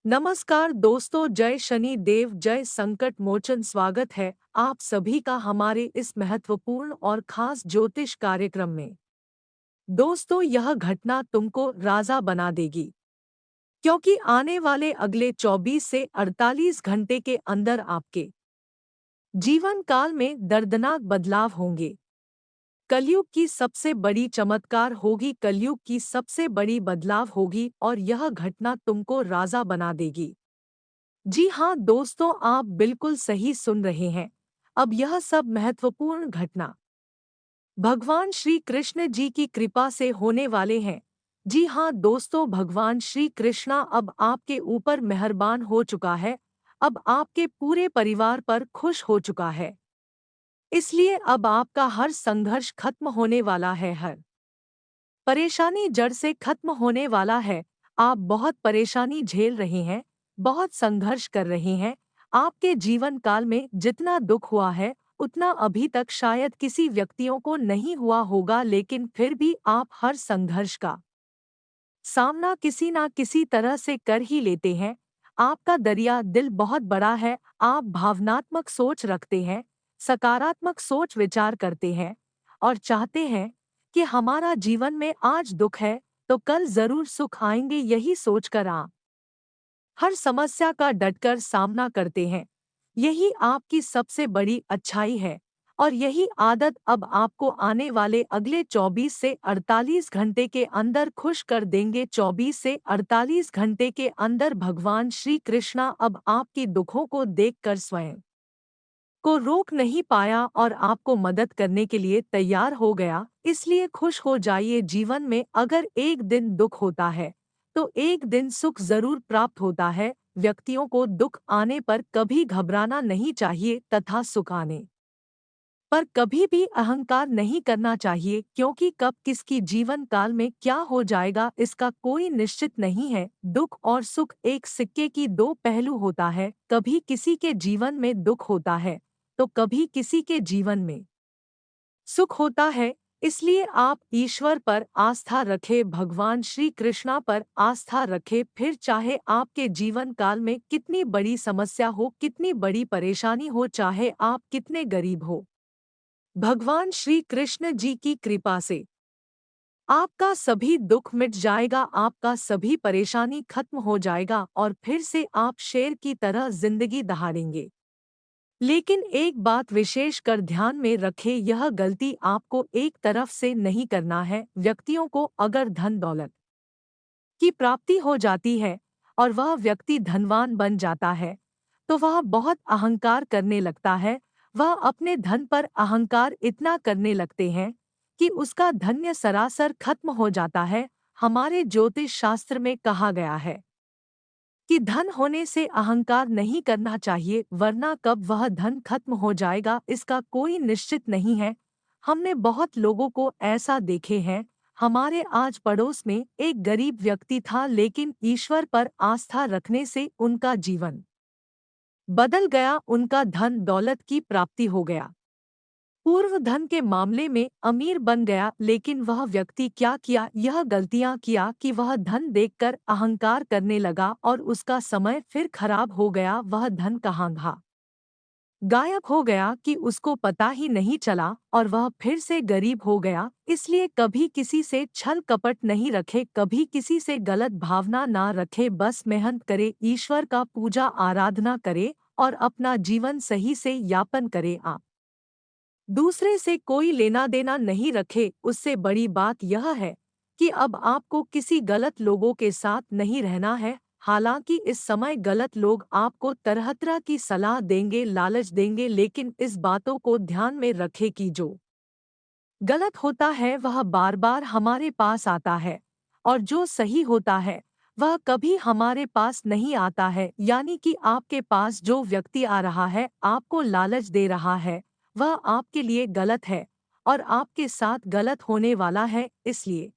नमस्कार दोस्तों, जय शनि देव, जय संकट मोचन। स्वागत है आप सभी का हमारे इस महत्वपूर्ण और खास ज्योतिष कार्यक्रम में। दोस्तों, यह घटना तुमको राजा बना देगी, क्योंकि आने वाले अगले 24 से 48 घंटे के अंदर आपके जीवन काल में दर्दनाक बदलाव होंगे। कलयुग की सबसे बड़ी चमत्कार होगी, कलयुग की सबसे बड़ी बदलाव होगी और यह घटना तुमको राजा बना देगी। जी हाँ दोस्तों, आप बिल्कुल सही सुन रहे हैं। अब यह सब महत्वपूर्ण घटना भगवान श्री कृष्ण जी की कृपा से होने वाले हैं। जी हाँ दोस्तों, भगवान श्री कृष्णा अब आपके ऊपर मेहरबान हो चुका है। अब आपके पूरे परिवार पर खुश हो चुका है। इसलिए अब आपका हर संघर्ष खत्म होने वाला है, हर परेशानी जड़ से खत्म होने वाला है। आप बहुत परेशानी झेल रहे हैं, बहुत संघर्ष कर रहे हैं। आपके जीवन काल में जितना दुख हुआ है उतना अभी तक शायद किसी व्यक्तियों को नहीं हुआ होगा, लेकिन फिर भी आप हर संघर्ष का सामना किसी ना किसी तरह से कर ही लेते हैं। आपका दरिया दिल बहुत बड़ा है। आप भावनात्मक सोच रखते हैं, सकारात्मक सोच विचार करते हैं और चाहते हैं कि हमारा जीवन में आज दुख है तो कल जरूर सुख आएंगे। यही सोचकर आप हर समस्या का डटकर सामना करते हैं। यही आपकी सबसे बड़ी अच्छाई है और यही आदत अब आपको आने वाले अगले 24 से 48 घंटे के अंदर खुश कर देंगे। 24 से 48 घंटे के अंदर भगवान श्री कृष्णा अब आपकी दुखों को देखकर स्वयं को रोक नहीं पाया और आपको मदद करने के लिए तैयार हो गया। इसलिए खुश हो जाइए। जीवन में अगर एक दिन दुख होता है तो एक दिन सुख जरूर प्राप्त होता है। व्यक्तियों को दुख आने पर कभी घबराना नहीं चाहिए तथा सुख आने पर कभी भी अहंकार नहीं करना चाहिए, क्योंकि कब किसकी जीवन काल में क्या हो जाएगा इसका कोई निश्चित नहीं है। दुख और सुख एक सिक्के की दो पहलू होता है। कभी किसी के जीवन में दुख होता है तो कभी किसी के जीवन में सुख होता है। इसलिए आप ईश्वर पर आस्था रखें, भगवान श्री कृष्णा पर आस्था रखें। फिर चाहे आपके जीवन काल में कितनी बड़ी समस्या हो, कितनी बड़ी परेशानी हो, चाहे आप कितने गरीब हो, भगवान श्री कृष्ण जी की कृपा से आपका सभी दुख मिट जाएगा, आपका सभी परेशानी खत्म हो जाएगा और फिर से आप शेर की तरह जिंदगी दहाड़ेंगे। लेकिन एक बात विशेष कर ध्यान में रखें, यह गलती आपको एक तरफ से नहीं करना है। व्यक्तियों को अगर धन दौलत की प्राप्ति हो जाती है और वह व्यक्ति धनवान बन जाता है तो वह बहुत अहंकार करने लगता है। वह अपने धन पर अहंकार इतना करने लगते हैं कि उसका धन्य सरासर खत्म हो जाता है। हमारे ज्योतिष शास्त्र में कहा गया है कि धन होने से अहंकार नहीं करना चाहिए, वरना कब वह धन खत्म हो जाएगा इसका कोई निश्चित नहीं है। हमने बहुत लोगों को ऐसा देखे हैं। हमारे आज पड़ोस में एक गरीब व्यक्ति था, लेकिन ईश्वर पर आस्था रखने से उनका जीवन बदल गया, उनका धन दौलत की प्राप्ति हो गया, पूर्व धन के मामले में अमीर बन गया। लेकिन वह व्यक्ति क्या किया, यह गलतियां किया कि वह धन देखकर अहंकार करने लगा और उसका समय फिर खराब हो गया। वह धन कहाँ गायब हो गया कि उसको पता ही नहीं चला और वह फिर से गरीब हो गया। इसलिए कभी किसी से छल कपट नहीं रखे, कभी किसी से गलत भावना ना रखे। बस मेहनत करे, ईश्वर का पूजा आराधना करे और अपना जीवन सही से यापन करे। आप दूसरे से कोई लेना देना नहीं रखे। उससे बड़ी बात यह है कि अब आपको किसी गलत लोगों के साथ नहीं रहना है। हालांकि इस समय गलत लोग आपको तरह तरह की सलाह देंगे, लालच देंगे, लेकिन इस बातों को ध्यान में रखें कि जो गलत होता है वह बार बार हमारे पास आता है और जो सही होता है वह कभी हमारे पास नहीं आता है। यानी कि आपके पास जो व्यक्ति आ रहा है, आपको लालच दे रहा है, वह आपके लिए गलत है और आपके साथ गलत होने वाला है। इसलिए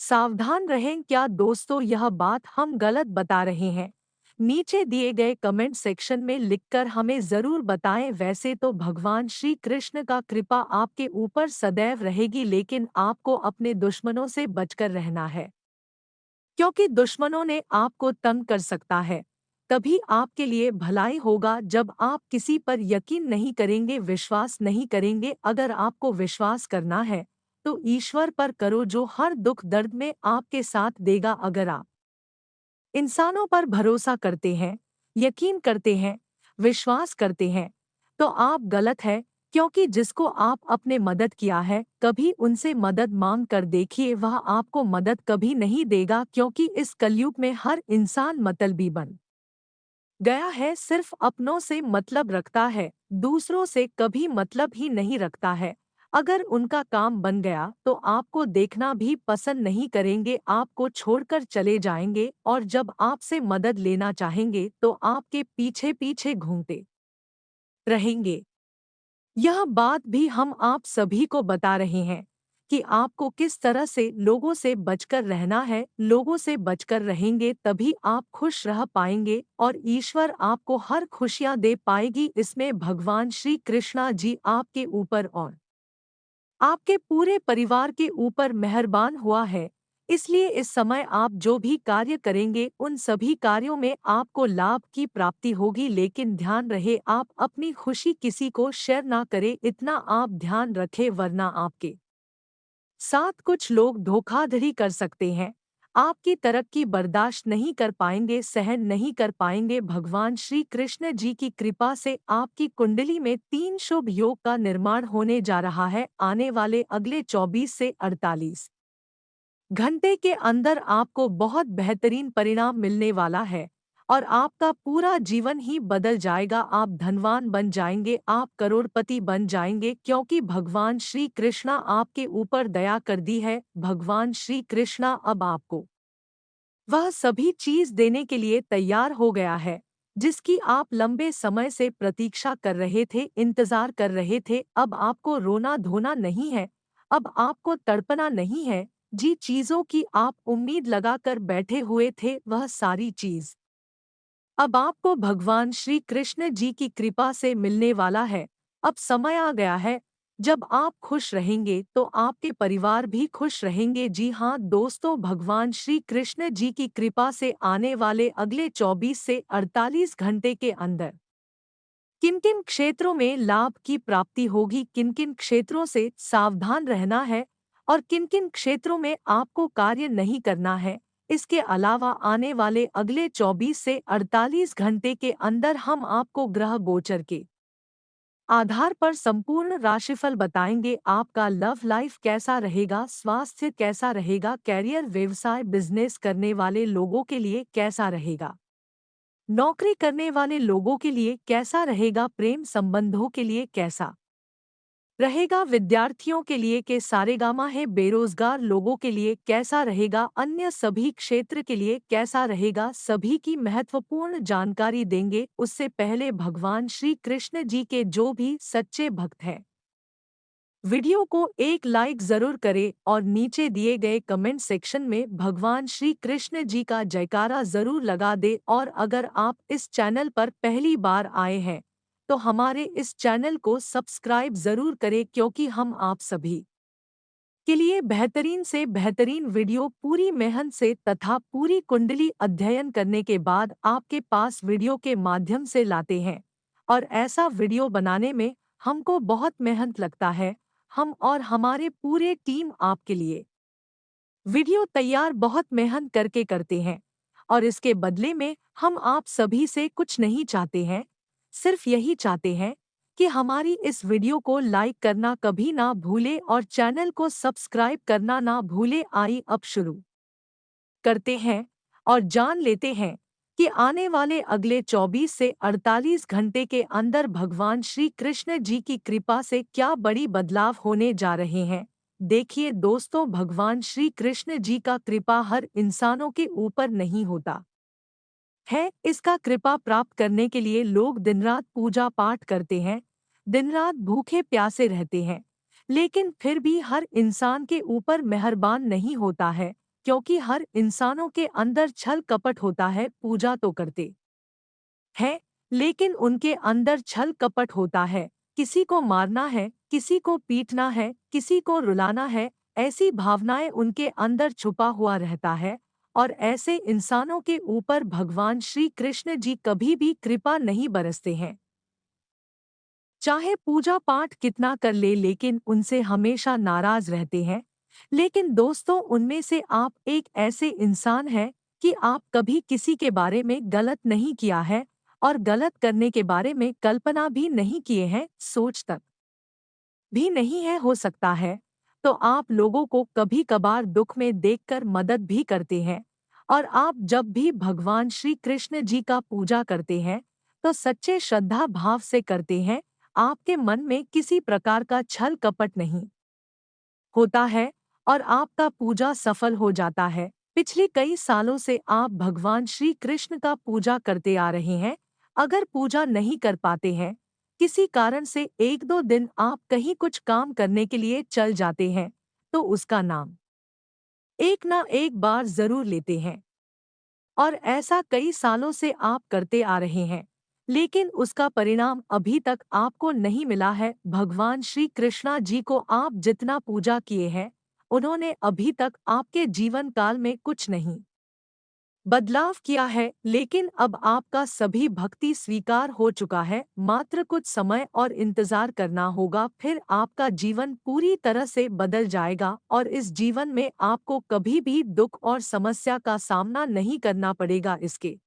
सावधान रहें। क्या दोस्तों यह बात हम गलत बता रहे हैं? नीचे दिए गए कमेंट सेक्शन में लिखकर हमें ज़रूर बताएं। वैसे तो भगवान श्री कृष्ण का कृपा आपके ऊपर सदैव रहेगी, लेकिन आपको अपने दुश्मनों से बचकर रहना है। क्योंकि दुश्मनों ने आपको तंग कर सकता है। तभी आपके लिए भलाई होगा जब आप किसी पर यकीन नहीं करेंगे, विश्वास नहीं करेंगे। अगर आपको विश्वास करना है तो ईश्वर पर करो जो हर दुख दर्द में आपके साथ देगा। अगर आप इंसानों पर भरोसा करते हैं, यकीन करते हैं, विश्वास करते हैं, तो आप गलत है। क्योंकि जिसको आप अपने मदद किया है, कभी उनसे मदद मांग कर देखिए, वह आपको मदद कभी नहीं देगा। क्योंकि इस कलयुग में हर इंसान मतलबी बन गया है, सिर्फ अपनों से मतलब रखता है, दूसरों से कभी मतलब ही नहीं रखता है। अगर उनका काम बन गया तो आपको देखना भी पसंद नहीं करेंगे, आपको छोड़कर चले जाएंगे, और जब आपसे मदद लेना चाहेंगे तो आपके पीछे पीछे घूमते रहेंगे। यह बात भी हम आप सभी को बता रहे हैं कि आपको किस तरह से लोगों से बचकर रहना है। लोगों से बचकर रहेंगे तभी आप खुश रह पाएंगे और ईश्वर आपको हर खुशियां दे पाएगी। इसमें भगवान श्री कृष्णा जी आपके ऊपर और आपके पूरे परिवार के ऊपर मेहरबान हुआ है। इसलिए इस समय आप जो भी कार्य करेंगे उन सभी कार्यों में आपको लाभ की प्राप्ति होगी। लेकिन ध्यान रहे, आप अपनी खुशी किसी को शेयर ना करें, इतना आप ध्यान रखें, वरना आपके साथ कुछ लोग धोखाधड़ी कर सकते हैं। आपकी तरक्की बर्दाश्त नहीं कर पाएंगे, सहन नहीं कर पाएंगे। भगवान श्री कृष्ण जी की कृपा से आपकी कुंडली में 3 शुभ योग का निर्माण होने जा रहा है। आने वाले अगले 24 से 48 घंटे के अंदर आपको बहुत बेहतरीन परिणाम मिलने वाला है और आपका पूरा जीवन ही बदल जाएगा। आप धनवान बन जाएंगे, आप करोड़पति बन जाएंगे, क्योंकि भगवान श्री कृष्णा आपके ऊपर दया कर दी है। भगवान श्री कृष्णा अब आपको वह सभी चीज देने के लिए तैयार हो गया है जिसकी आप लंबे समय से प्रतीक्षा कर रहे थे, इंतजार कर रहे थे। अब आपको रोना धोना नहीं है, अब आपको तड़पना नहीं है। जी चीजों की आप उम्मीद लगाकर बैठे हुए थे, वह सारी चीज अब आपको भगवान श्री कृष्ण जी की कृपा से मिलने वाला है। अब समय आ गया है जब आप खुश रहेंगे तो आपके परिवार भी खुश रहेंगे। जी हाँ दोस्तों, भगवान श्री कृष्ण जी की कृपा से आने वाले अगले 24 से 48 घंटे के अंदर किन किन क्षेत्रों में लाभ की प्राप्ति होगी, किन किन क्षेत्रों से सावधान रहना है और किन किन क्षेत्रों में आपको कार्य नहीं करना है। इसके अलावा आने वाले अगले 24 से 48 घंटे के अंदर हम आपको ग्रह गोचर के आधार पर संपूर्ण राशिफल बताएंगे। आपका लव लाइफ कैसा रहेगा, स्वास्थ्य कैसा रहेगा, कैरियर, व्यवसाय, बिजनेस करने वाले लोगों के लिए कैसा रहेगा, नौकरी करने वाले लोगों के लिए कैसा रहेगा, प्रेम संबंधों के लिए कैसा रहेगा, विद्यार्थियों के लिए के सारेगामा है, बेरोजगार लोगों के लिए कैसा रहेगा, अन्य सभी क्षेत्र के लिए कैसा रहेगा, सभी की महत्वपूर्ण जानकारी देंगे। उससे पहले भगवान श्री कृष्ण जी के जो भी सच्चे भक्त हैं, वीडियो को एक लाइक जरूर करें और नीचे दिए गए कमेंट सेक्शन में भगवान श्री कृष्ण जी का जयकारा जरूर लगा दे। और अगर आप इस चैनल पर पहली बार आए हैं तो हमारे इस चैनल को सब्सक्राइब जरूर करें, क्योंकि हम आप सभी के लिए बेहतरीन से बेहतरीन वीडियो पूरी मेहनत से तथा पूरी कुंडली अध्ययन करने के बाद आपके पास वीडियो के माध्यम से लाते हैं। और ऐसा वीडियो बनाने में हमको बहुत मेहनत लगता है। हम और हमारे पूरे टीम आपके लिए वीडियो तैयार बहुत मेहनत करके करते हैं और इसके बदले में हम आप सभी से कुछ नहीं चाहते हैं, सिर्फ यही चाहते हैं कि हमारी इस वीडियो को लाइक करना कभी ना भूले और चैनल को सब्सक्राइब करना ना भूले। आई अब शुरू करते हैं और जान लेते हैं कि आने वाले अगले 24 से 48 घंटे के अंदर भगवान श्री कृष्ण जी की कृपा से क्या बड़ी बदलाव होने जा रहे हैं। देखिए दोस्तों, भगवान श्री कृष्ण जी का कृपा हर इंसानों के ऊपर नहीं होता है। इसका कृपा प्राप्त करने के लिए लोग दिन रात पूजा पाठ करते हैं, दिन रात भूखे प्यासे रहते हैं, लेकिन फिर भी हर इंसान के ऊपर मेहरबान नहीं होता है। क्योंकि हर इंसानों के अंदर छल कपट होता है। पूजा तो करते हैं लेकिन उनके अंदर छल कपट होता है। किसी को मारना है, किसी को पीटना है, किसी को रुलाना है, ऐसी भावनाएं उनके अंदर छुपा हुआ रहता है। और ऐसे इंसानों के ऊपर भगवान श्री कृष्ण जी कभी भी कृपा नहीं बरसते हैं। चाहे पूजा पाठ कितना कर ले लेकिन उनसे हमेशा नाराज रहते हैं। लेकिन दोस्तों, उनमें से आप एक ऐसे इंसान हैं कि आप कभी किसी के बारे में गलत नहीं किया है और गलत करने के बारे में कल्पना भी नहीं किए हैं, सोच तक भी नहीं है हो सकता है। तो आप लोगों को कभी कभार दुख में देखकर मदद भी करते हैं। और आप जब भी भगवान श्री कृष्ण जी का पूजा करते हैं तो सच्चे श्रद्धा भाव से करते हैं। आपके मन में किसी प्रकार का छल कपट नहीं होता है और आपका पूजा सफल हो जाता है। पिछले कई सालों से आप भगवान श्री कृष्ण का पूजा करते आ रहे हैं। अगर पूजा नहीं कर पाते हैं, किसी कारण से एक दो दिन आप कहीं कुछ काम करने के लिए चल जाते हैं, तो उसका नाम एक ना एक बार जरूर लेते हैं। और ऐसा कई सालों से आप करते आ रहे हैं, लेकिन उसका परिणाम अभी तक आपको नहीं मिला है। भगवान श्री कृष्णा जी को आप जितना पूजा किए हैं, उन्होंने अभी तक आपके जीवन काल में कुछ नहीं बदलाव किया है। लेकिन अब आपका सभी भक्ति स्वीकार हो चुका है, मात्र कुछ समय और इंतजार करना होगा, फिर आपका जीवन पूरी तरह से बदल जाएगा और इस जीवन में आपको कभी भी दुख और समस्या का सामना नहीं करना पड़ेगा। इसके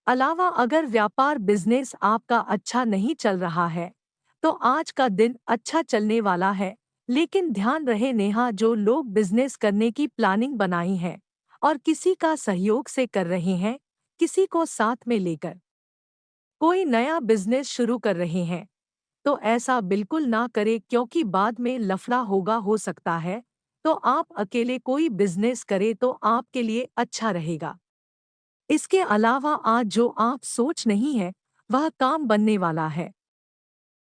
अलावा अगर व्यापार बिजनेस आपका अच्छा नहीं चल रहा है, तो आज का दिन अच्छा चलने वाला है। लेकिन ध्यान रहे नेहा, जो लोग बिजनेस करने की प्लानिंग बनाई है और किसी का सहयोग से कर रहे हैं, किसी को साथ में लेकर कोई नया बिजनेस शुरू कर रहे हैं, तो ऐसा बिल्कुल ना करें, क्योंकि बाद में लफड़ा होगा हो सकता है। तो आप अकेले कोई बिजनेस करें तो आपके लिए अच्छा रहेगा। इसके अलावा आज जो आप सोच नहीं है, वह काम बनने वाला है।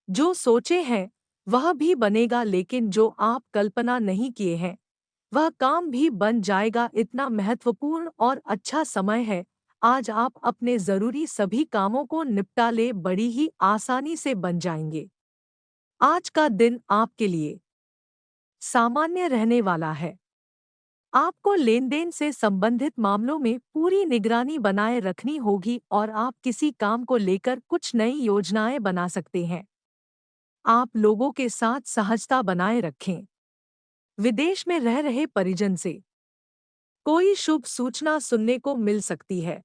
जो सोचे हैं वह भी बनेगा, लेकिन जो आप कल्पना नहीं किए हैं वह काम भी बन जाएगा। इतना महत्वपूर्ण और अच्छा समय है। आज आप अपने जरूरी सभी कामों को निपटा ले, बड़ी ही आसानी से बन जाएंगे। आज का दिन आपके लिए सामान्य रहने वाला है। आपको लेन-देन से संबंधित मामलों में पूरी निगरानी बनाए रखनी होगी और आप किसी काम को लेकर कुछ नई योजनाएं बना सकते हैं। आप लोगों के साथ सहजता बनाए रखें। विदेश में रह रहे परिजन से कोई शुभ सूचना सुनने को मिल सकती है।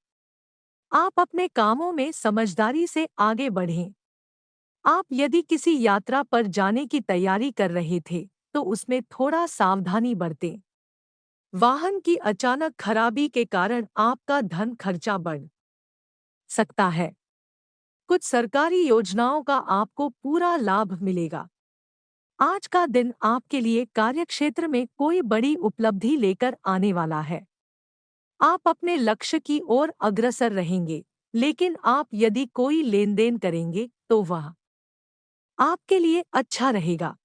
आप अपने कामों में समझदारी से आगे बढ़ें। आप यदि किसी यात्रा पर जाने की तैयारी कर रहे थे, तो उसमें थोड़ा सावधानी बरतें। वाहन की अचानक खराबी के कारण आपका धन खर्चा बढ़ सकता है। कुछ सरकारी योजनाओं का आपको पूरा लाभ मिलेगा। आज का दिन आपके लिए कार्यक्षेत्र में कोई बड़ी उपलब्धि लेकर आने वाला है। आप अपने लक्ष्य की ओर अग्रसर रहेंगे, लेकिन आप यदि कोई लेन-देन करेंगे तो वह आपके लिए अच्छा रहेगा।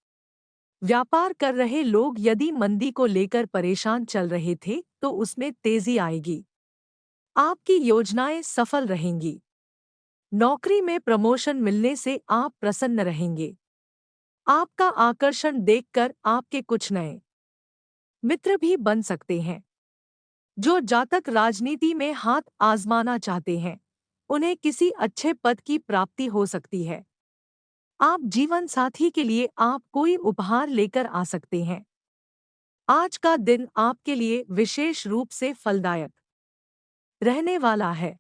व्यापार कर रहे लोग यदि मंदी को लेकर परेशान चल रहे थे, तो उसमें तेजी आएगी। आपकी योजनाएं सफल रहेंगी। नौकरी में प्रमोशन मिलने से आप प्रसन्न रहेंगे। आपका आकर्षण देखकर आपके कुछ नए मित्र भी बन सकते हैं। जो जातक राजनीति में हाथ आजमाना चाहते हैं, उन्हें किसी अच्छे पद की प्राप्ति हो सकती है। आप जीवन साथी के लिए आप कोई उपहार लेकर आ सकते हैं। आज का दिन आपके लिए विशेष रूप से फलदायक रहने वाला है।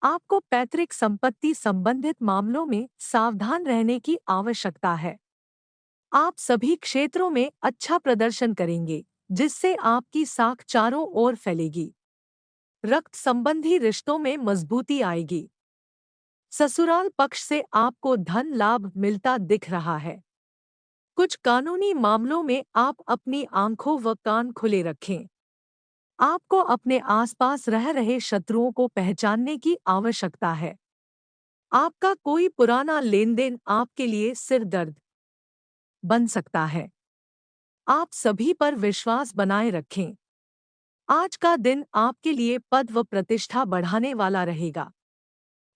आपको पैतृक संपत्ति संबंधित मामलों में सावधान रहने की आवश्यकता है। आप सभी क्षेत्रों में अच्छा प्रदर्शन करेंगे, जिससे आपकी साख चारों ओर फैलेगी। रक्त संबंधी रिश्तों में मजबूती आएगी। ससुराल पक्ष से आपको धन लाभ मिलता दिख रहा है। कुछ कानूनी मामलों में आप अपनी आंखों व कान खुले रखें। आपको अपने आसपास रह रहे शत्रुओं को पहचानने की आवश्यकता है। आपका कोई पुराना लेनदेन आपके लिए सिर दर्द बन सकता है। आप सभी पर विश्वास बनाए रखें। आज का दिन आपके लिए पद व प्रतिष्ठा बढ़ाने वाला रहेगा।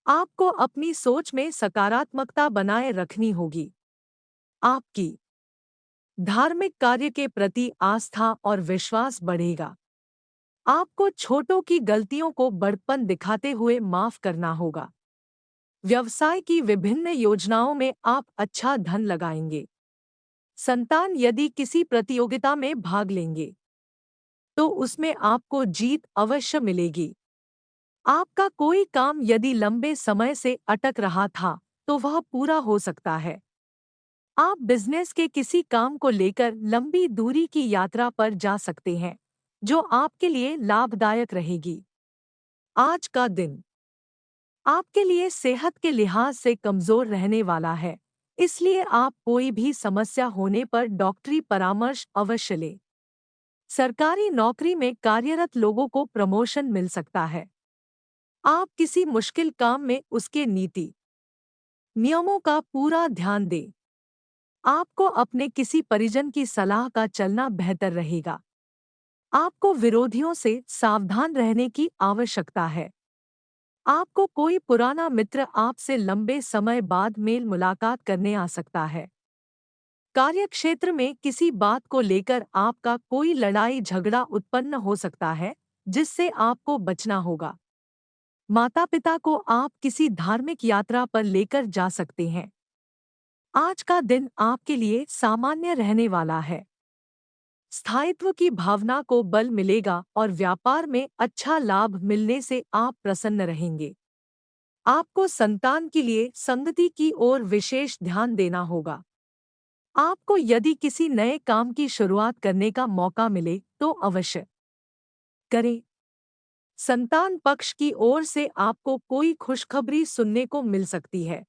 आपको अपनी सोच में सकारात्मकता बनाए रखनी होगी। आपकी धार्मिक कार्य के प्रति आस्था और विश्वास बढ़ेगा। आपको छोटों की गलतियों को बड़प्पन दिखाते हुए माफ करना होगा। व्यवसाय की विभिन्न योजनाओं में आप अच्छा धन लगाएंगे। संतान यदि किसी प्रतियोगिता में भाग लेंगे तो उसमें आपको जीत अवश्य मिलेगी। आपका कोई काम यदि लंबे समय से अटक रहा था तो वह पूरा हो सकता है। आप बिजनेस के किसी काम को लेकर लंबी दूरी की यात्रा पर जा सकते हैं, जो आपके लिए लाभदायक रहेगी। आज का दिन आपके लिए सेहत के लिहाज से कमजोर रहने वाला है, इसलिए आप कोई भी समस्या होने पर डॉक्टरी परामर्श अवश्य लें। सरकारी नौकरी में कार्यरत लोगों को प्रमोशन मिल सकता है। आप किसी मुश्किल काम में उसके नीति नियमों का पूरा ध्यान दें। आपको अपने किसी परिजन की सलाह का चलना बेहतर रहेगा। आपको विरोधियों से सावधान रहने की आवश्यकता है। आपको कोई पुराना मित्र आपसे लंबे समय बाद मेल मुलाकात करने आ सकता है। कार्यक्षेत्र में किसी बात को लेकर आपका कोई लड़ाई झगड़ा उत्पन्न हो सकता है, जिससे आपको बचना होगा। माता-पिता को आप किसी धार्मिक यात्रा पर लेकर जा सकते हैं। आज का दिन आपके लिए सामान्य रहने वाला है। स्थायित्व की भावना को बल मिलेगा और व्यापार में अच्छा लाभ मिलने से आप प्रसन्न रहेंगे। आपको संतान के लिए संगति की ओर विशेष ध्यान देना होगा। आपको यदि किसी नए काम की शुरुआत करने का मौका मिले तो अवश्य करें। संतान पक्ष की ओर से आपको कोई खुशखबरी सुनने को मिल सकती है।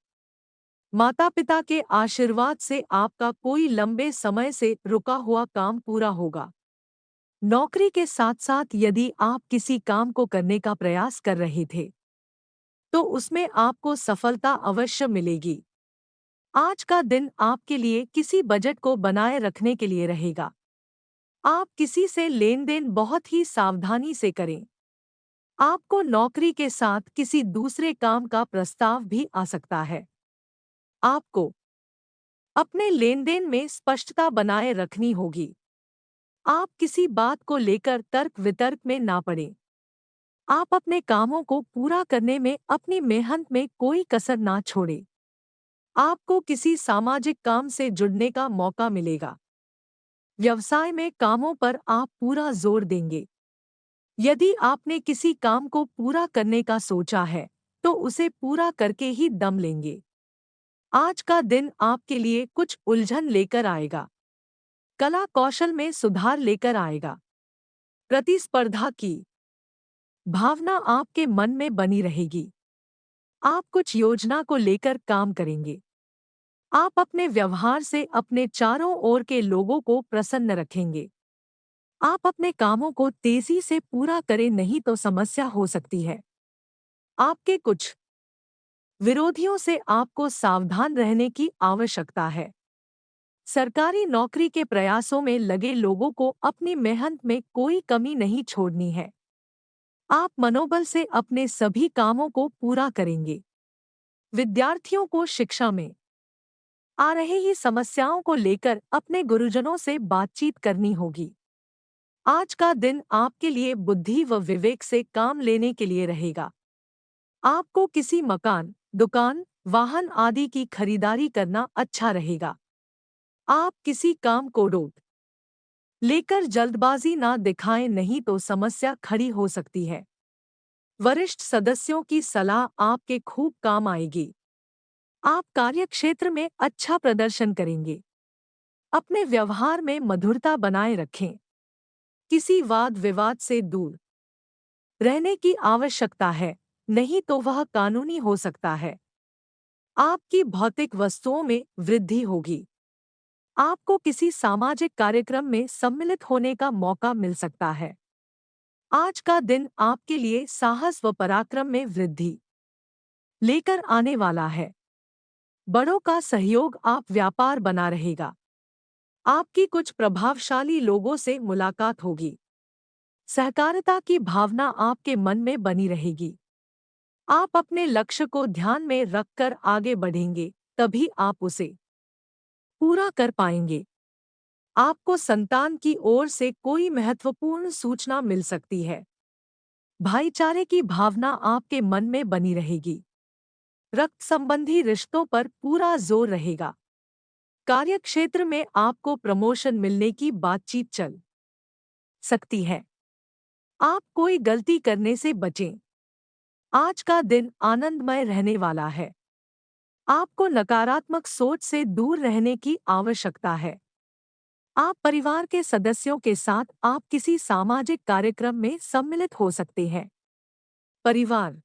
माता-पिता के आशीर्वाद से आपका कोई लंबे समय से रुका हुआ काम पूरा होगा। नौकरी के साथ-साथ यदि आप किसी काम को करने का प्रयास कर रहे थे, तो उसमें आपको सफलता अवश्य मिलेगी। आज का दिन आपके लिए किसी बजट को बनाए रखने के लिए रहेगा। आप किसी से लेन-देन बहुत ही सावधानी से करें। आपको नौकरी के साथ किसी दूसरे काम का प्रस्ताव भी आ सकता है। आपको अपने लेन-देन में स्पष्टता बनाए रखनी होगी। आप किसी बात को लेकर तर्क-वितर्क में ना पड़ें। आप अपने कामों को पूरा करने में अपनी मेहनत में कोई कसर ना छोड़ें। आपको किसी सामाजिक काम से जुड़ने का मौका मिलेगा। व्यवसाय में कामों पर आप पूरा जोर देंगे। यदि आपने किसी काम को पूरा करने का सोचा है, तो उसे पूरा करके ही दम लेंगे। आज का दिन आपके लिए कुछ उलझन लेकर आएगा। कला कौशल में सुधार लेकर आएगा। प्रतिस्पर्धा की भावना आपके मन में बनी रहेगी। आप कुछ योजना को लेकर काम करेंगे। आप अपने व्यवहार से अपने चारों ओर के लोगों को प्रसन्न रखेंगे। आप अपने कामों को तेजी से पूरा करें, नहीं तो समस्या हो सकती है। आपके कुछ विरोधियों से आपको सावधान रहने की आवश्यकता है। सरकारी नौकरी के प्रयासों में लगे लोगों को अपनी मेहनत में कोई कमी नहीं छोड़नी है। आप मनोबल से अपने सभी कामों को पूरा करेंगे। विद्यार्थियों को शिक्षा में आ रही ही समस्याओं को लेकर अपने गुरुजनों से बातचीत करनी होगी। आज का दिन आपके लिए बुद्धि व विवेक से काम लेने के लिए रहेगा। आपको किसी मकान, दुकान, वाहन आदि की खरीदारी करना अच्छा रहेगा। आप किसी काम को रोक लेकर जल्दबाजी ना दिखाएं, नहीं तो समस्या खड़ी हो सकती है। वरिष्ठ सदस्यों की सलाह आपके खूब काम आएगी। आप कार्यक्षेत्र में अच्छा प्रदर्शन करेंगे। अपने व्यवहार में मधुरता बनाए रखें। किसी वाद विवाद से दूर रहने की आवश्यकता है, नहीं तो वह कानूनी हो सकता है। आपकी भौतिक वस्तुओं में वृद्धि होगी। आपको किसी सामाजिक कार्यक्रम में सम्मिलित होने का मौका मिल सकता है। आज का दिन आपके लिए साहस व पराक्रम में वृद्धि लेकर आने वाला है। बड़ों का सहयोग आप व्यापार बना रहेगा। आपकी कुछ प्रभावशाली लोगों से मुलाकात होगी। सहकारिता की भावना आपके मन में बनी रहेगी। आप अपने लक्ष्य को ध्यान में रखकर आगे बढ़ेंगे, तभी आप उसे पूरा कर पाएंगे। आपको संतान की ओर से कोई महत्वपूर्ण सूचना मिल सकती है। भाईचारे की भावना आपके मन में बनी रहेगी। रक्त संबंधी रिश्तों पर पूरा जोर रहेगा। कार्यक्षेत्र में आपको प्रमोशन मिलने की बातचीत चल सकती है। आप कोई गलती करने से बचें। आज का दिन आनंदमय रहने वाला है। आपको नकारात्मक सोच से दूर रहने की आवश्यकता है। आप परिवार के सदस्यों के साथ आप किसी सामाजिक कार्यक्रम में सम्मिलित हो सकते हैं। परिवार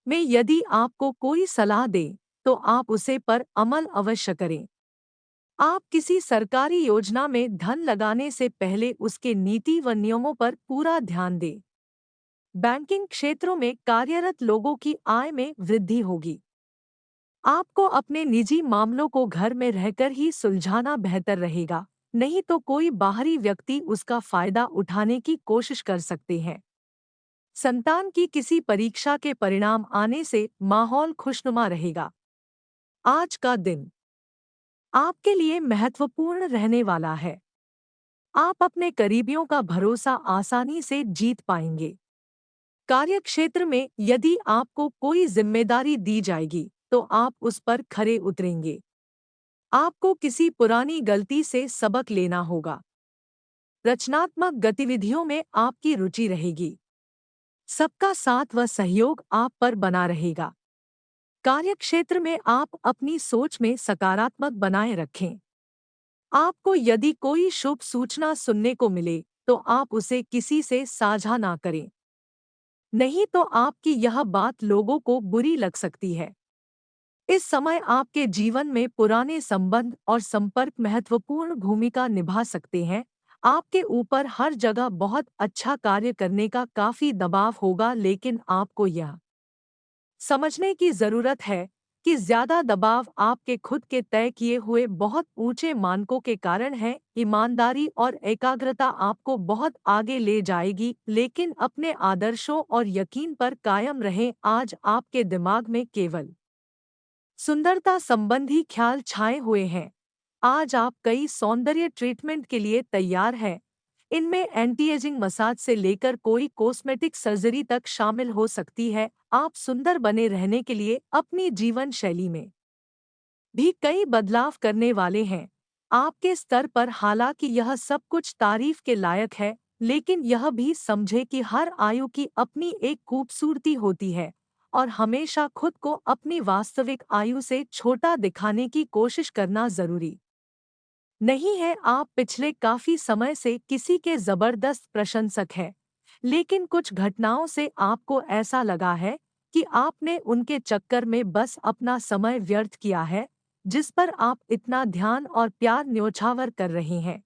में यदि आपको कोई सलाह दे तो आप उसे पर अमल अवश्य करें। आप किसी सरकारी योजना में धन लगाने से पहले उसके नीति व नियमों पर पूरा ध्यान दें। बैंकिंग क्षेत्रों में कार्यरत लोगों की आय में वृद्धि होगी। आपको अपने निजी मामलों को घर में रहकर ही सुलझाना बेहतर रहेगा, नहीं तो कोई बाहरी व्यक्ति उसका फायदा उठाने की कोशिश कर सकते हैं। संतान की किसी परीक्षा के परिणाम आने से माहौल खुशनुमा रहेगा। आज का दिन आपके लिए महत्वपूर्ण रहने वाला है। आप अपने करीबियों का भरोसा आसानी से जीत पाएंगे। कार्यक्षेत्र में यदि आपको कोई जिम्मेदारी दी जाएगी तो आप उस पर खरे उतरेंगे। आपको किसी पुरानी गलती से सबक लेना होगा। रचनात्मक गतिविधियों में आपकी रुचि रहेगी। सबका साथ व सहयोग आप पर बना रहेगा। कार्यक्षेत्र में आप अपनी सोच में सकारात्मक बनाए रखें। आपको यदि कोई शुभ सूचना सुनने को मिले तो आप उसे किसी से साझा ना करें, नहीं तो आपकी यह बात लोगों को बुरी लग सकती है। इस समय आपके जीवन में पुराने संबंध और संपर्क महत्वपूर्ण भूमिका निभा सकते हैं। आपके ऊपर हर जगह बहुत अच्छा कार्य करने का काफी दबाव होगा, लेकिन आपको यह समझने की जरूरत है कि ज्यादा दबाव आपके खुद के तय किए हुए बहुत ऊंचे मानकों के कारण है। ईमानदारी और एकाग्रता आपको बहुत आगे ले जाएगी, लेकिन अपने आदर्शों और यकीन पर कायम रहें। आज आपके दिमाग में केवल सुंदरता संबंधी ख्याल छाए हुए हैं। आज आप कई सौंदर्य ट्रीटमेंट के लिए तैयार हैं। इनमें एंटी एजिंग मसाज से लेकर कोई कॉस्मेटिक सर्जरी तक शामिल हो सकती है। आप सुंदर बने रहने के लिए अपनी जीवन शैली में भी कई बदलाव करने वाले हैं। आपके स्तर पर हालांकि यह सब कुछ तारीफ के लायक है, लेकिन यह भी समझे कि हर आयु की अपनी एक खूबसूरती होती है और हमेशा खुद को अपनी वास्तविक आयु से छोटा दिखाने की कोशिश करना जरूरी नहीं है। आप पिछले काफी समय से किसी के जबरदस्त प्रशंसक हैं, लेकिन कुछ घटनाओं से आपको ऐसा लगा है कि आपने उनके चक्कर में बस अपना समय व्यर्थ किया है, जिस पर आप इतना ध्यान और प्यार न्योछावर कर रहे हैं।